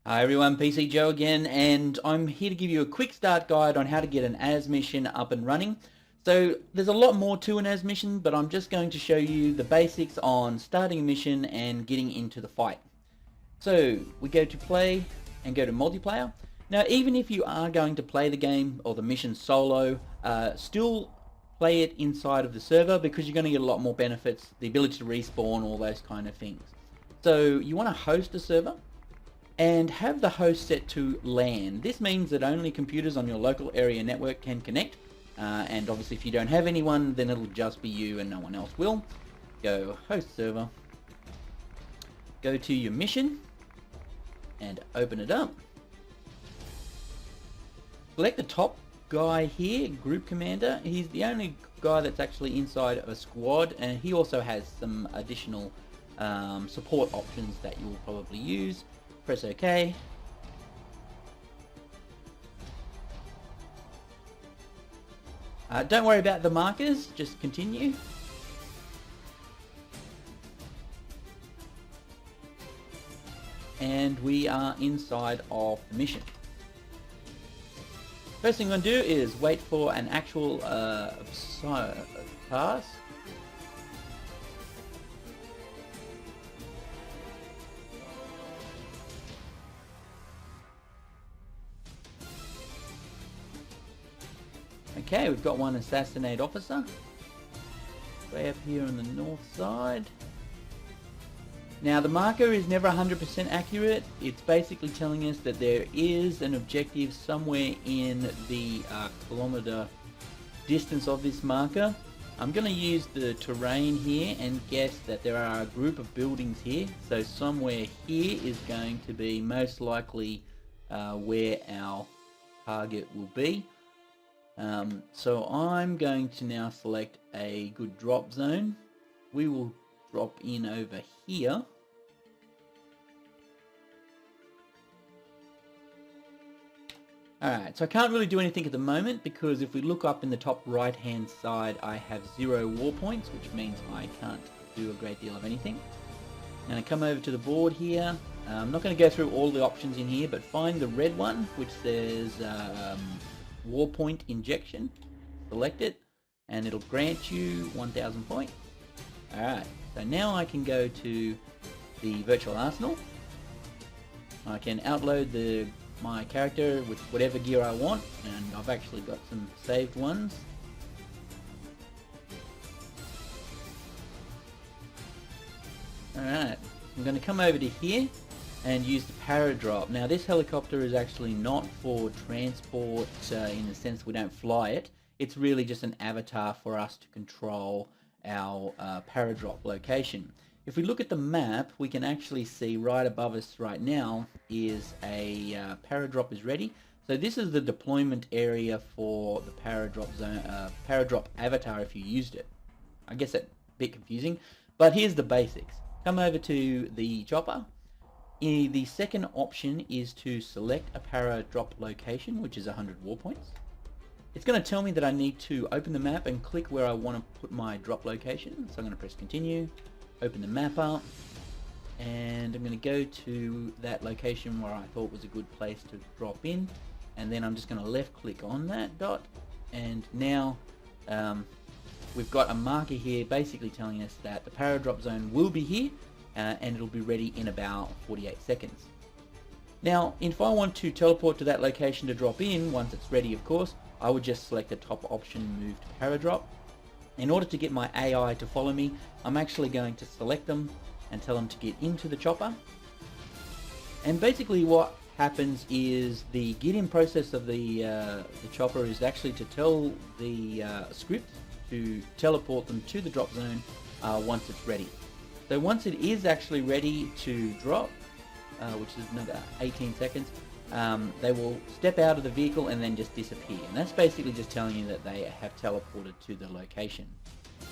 Hi everyone, PC Joe again, and I'm here to give you a quick start guide on how to get an AIZ mission up and running. So there's a lot more to an AIZ mission, but I'm just going to show you the basics on starting a mission and getting into the fight. So we go to play and go to multiplayer. Now even if you are going to play the game or the mission solo, still play it inside of the server because you're going to get a lot more benefits, the ability to respawn, all those kind of things. So you want to host a server and have the host set to LAN. This means that only computers on your local area network can connect, and obviously if you don't have anyone, then it'll just be you and no one else will. Go host server, go to your mission and open it up. Select the top guy here, group commander. He's the only guy that's actually inside of a squad, and he also has some additional support options that you'll probably use. Press OK. Don't worry about the markers, just continue. And we are inside of the mission. First thing I'm going to do is wait for an actual pass. Okay, we've got one assassinate officer. Way up here on the north side. Now the marker is never 100% accurate. It's basically telling us that there is an objective somewhere in the kilometer distance of this marker. I'm going to use the terrain here and guess that there are a group of buildings here. So somewhere here is going to be most likely where our target will be. So I'm going to now select a good drop zone. We will drop in over here. Alright, so I can't really do anything at the moment because if we look up in the top right hand side I have 0 war points, which means I can't do a great deal of anything. I'm going to come over to the board here. I'm not going to go through all the options in here, but find the red one which says war point injection. Select it and it'll grant you 1000 points. Alright, so now I can go to the virtual arsenal. I can outload my character with whatever gear I want, and I've actually got some saved ones. Alright, I'm going to come over to here and use the paradrop. Now this helicopter is actually not for transport in the sense we don't fly it. It's really just an avatar for us to control our paradrop location. If we look at the map, we can actually see right above us right now is a paradrop is ready. So this is the deployment area for the paradrop zone, paradrop avatar if you used it. I guess that's a bit confusing, but here's the basics. Come over to the chopper. The second option is to select a paradrop location, which is 100 war points. It's going to tell me that I need to open the map and click where I want to put my drop location. So I'm going to press continue, open the map up, and I'm going to go to that location where I thought was a good place to drop in, and then I'm just going to left click on that dot, and now we've got a marker here basically telling us that the paradrop zone will be here, and it'll be ready in about 48 seconds. Now if I want to teleport to that location to drop in, once it's ready of course, I would just select the top option, move to paradrop. In order to get my AI to follow me, I'm actually going to select them and tell them to get into the chopper. And basically what happens is the get-in process of the chopper is actually to tell the script to teleport them to the drop zone once it's ready. So once it is actually ready to drop, which is another 18 seconds, they will step out of the vehicle and then just disappear. And that's basically just telling you that they have teleported to the location.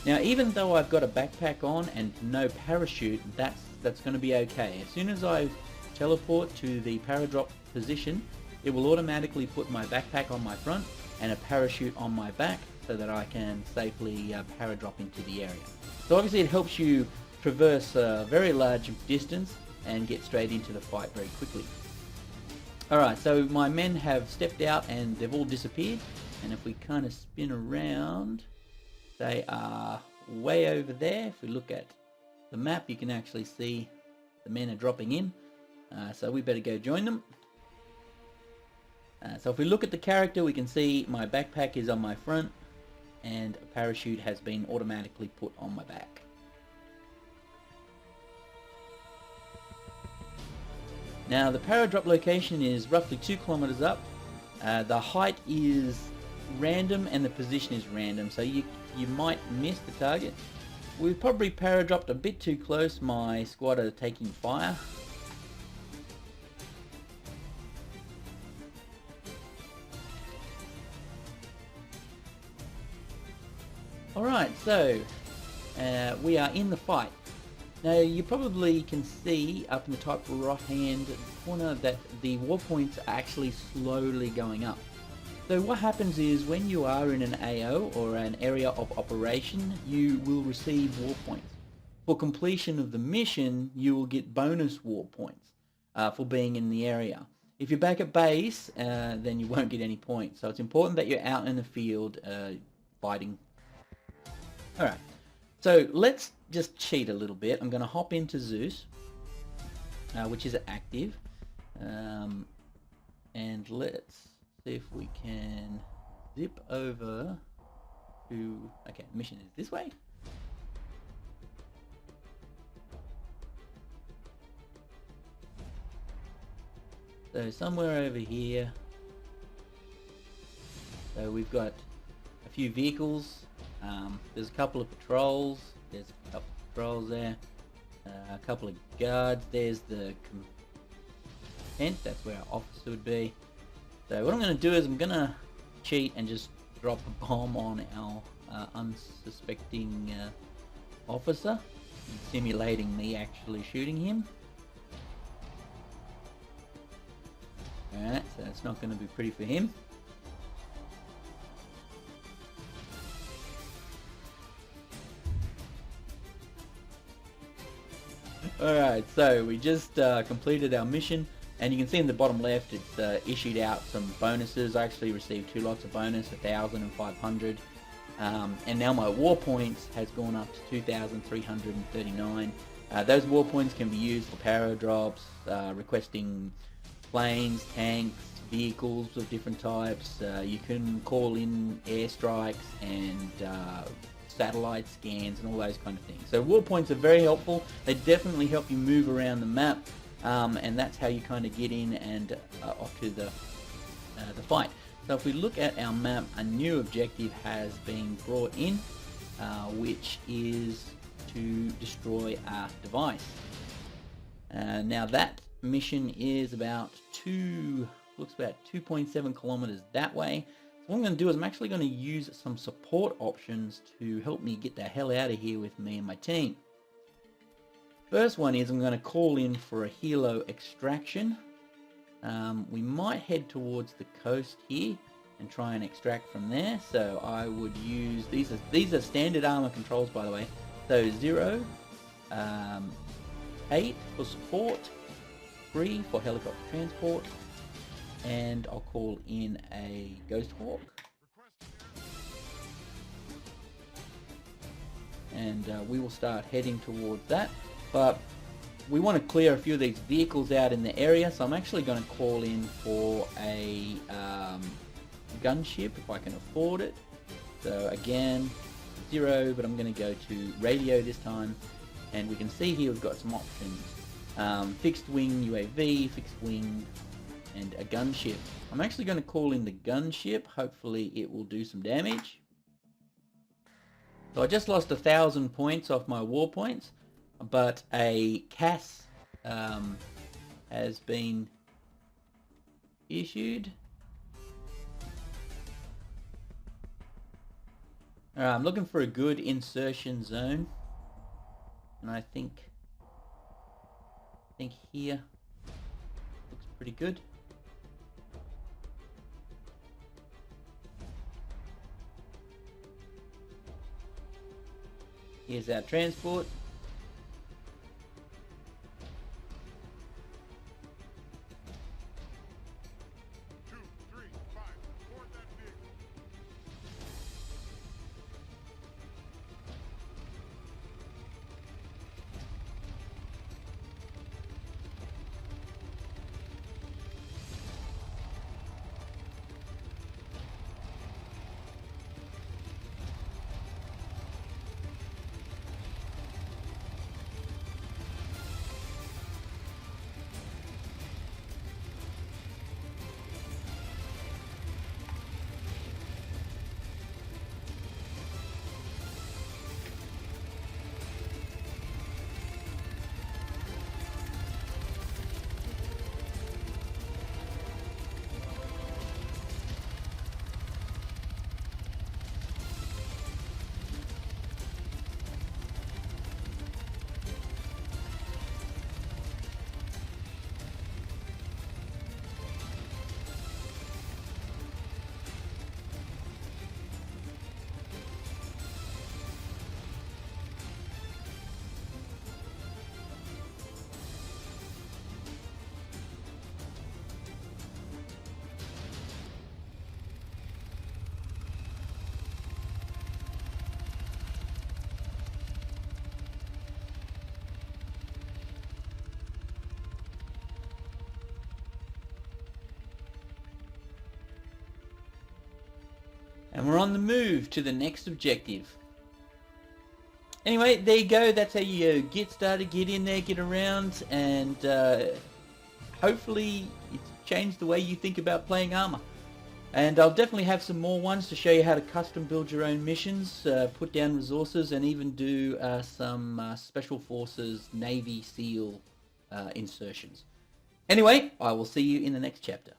Now even though I've got a backpack on and no parachute, that's going to be okay. As soon as I teleport to the paradrop position, it will automatically put my backpack on my front and a parachute on my back so that I can safely paradrop into the area. So obviously it helps you traverse a very large distance and get straight into the fight very quickly. Alright, so my men have stepped out and they've all disappeared. And if we kind of spin around, they are way over there. If we look at the map, you can actually see the men are dropping in. So we better go join them. So if we look at the character, we can see my backpack is on my front and a parachute has been automatically put on my back. Now the paradrop location is roughly 2 kilometers up. The height is random and the position is random, so you might miss the target. We've probably paradropped a bit too close. My squad are taking fire. Alright, so we are in the fight. Now you probably can see up in the top right hand corner that the war points are actually slowly going up. So what happens is when you are in an AO or an area of operation, you will receive war points. For completion of the mission, you will get bonus war points for being in the area. If you're back at base, then you won't get any points. So it's important that you're out in the field fighting. Alright, so let's just cheat a little bit. I'm going to hop into Zeus, which is active, and let's see if we can zip over to, okay, mission is this way. So somewhere over here, so we've got a few vehicles, there's a couple of patrols, there's a couple of patrols there, a couple of guards, there's the tent, that's where our officer would be. So what I'm going to do is I'm going to cheat and just drop a bomb on our unsuspecting officer, simulating me actually shooting him. Alright, so it's not going to be pretty for him. Alright, so we just completed our mission, and you can see in the bottom left it's issued out some bonuses. I actually received 2 lots of bonus, 1,000 and 500, and now my war points has gone up to 2,339. Those war points can be used for paradrops, requesting planes, tanks, vehicles of different types. You can call in airstrikes and satellite scans and all those kind of things. So war points are very helpful. They definitely help you move around the map, and that's how you kind of get in and off to the fight. So if we look at our map, a new objective has been brought in, which is to destroy our device. Now that mission is about looks about 2.7 kilometers that way. So what I'm going to do is I'm actually going to use some support options to help me get the hell out of here with me and my team. First one is I'm going to call in for a helo extraction. We might head towards the coast here and try and extract from there. So I would use these are standard Arma controls, by the way. So 0, 8 for support, 3 for helicopter transport, and I'll call in a Ghost Hawk. And we will start heading towards that. But we want to clear a few of these vehicles out in the area, so I'm actually going to call in for a gunship if I can afford it. So again, 0, but I'm going to go to radio this time, and we can see here we've got some options. Fixed wing UAV, fixed wing, and a gunship. I'm actually going to call in the gunship. Hopefully it will do some damage. So I just lost 1,000 points off my war points, but a CAS has been issued. Alright, I'm looking for a good insertion zone, and I think here looks pretty good. Here's our transport. And we're on the move to the next objective. Anyway, there you go. That's how you get started, get in there, get around, and hopefully it's changed the way you think about playing Arma. And I'll definitely have some more ones to show you how to custom build your own missions, put down resources, and even do some Special Forces Navy SEAL insertions. Anyway, I will see you in the next chapter.